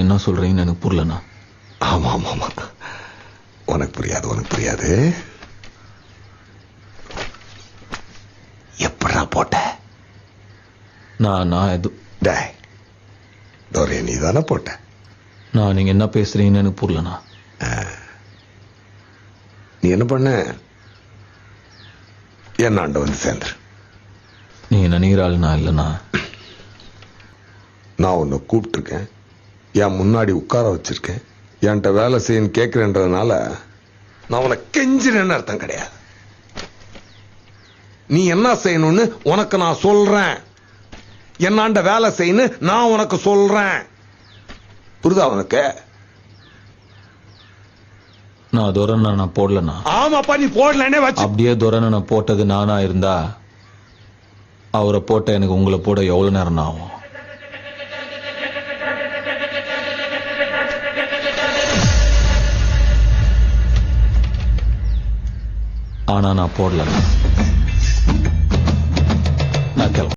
என்ன சொல்றீங்கன்னு எனக்கு புரியலண்ணா. ஆமா ஆமா ஆமா, உனக்கு புரியாது. எப்படா போட்ட? நான் எது டேய் தோரே, நீ தானே போட்ட? நான் நீங்க என்ன பேசுறீங்கன்னு எனக்கு புரியலண்ணா. நீ என்ன பண்ண? என்னாண்ட வந்து சேர்ந்துரு. நீங்க நினைக்கிற ஆள் நான் இல்லைண்ணா. நான் உன்னை கூப்பிட்டுருக்கேன், என் முன்னாடி உட்கார வச்சிருக்கேன், என்கிட்ட வேலை செய்யன்னு கேட்கிறேன்றதுனால நான் உன்னை கெஞ்சினேன்னு அர்த்தம் கிடையாது. நீ என்ன செய்யணும்னு உனக்கு நான் சொல்றேன், என்னாண்ட வேலை செய்யணும் நான் உனக்கு சொல்றேன். புரியுதா உனக்கு? நான் துரனை நான் போடலண்ணா. ஆமாப்பா, நீ போடலன்னே வச்சு. அப்படியே துரனை நான் போட்டது நானா இருந்தா அவரை போட்ட எனக்கு உங்களை போட எவ்வளவு நேரம் ஆகும்? ஆனா நான் போடலண்ணா.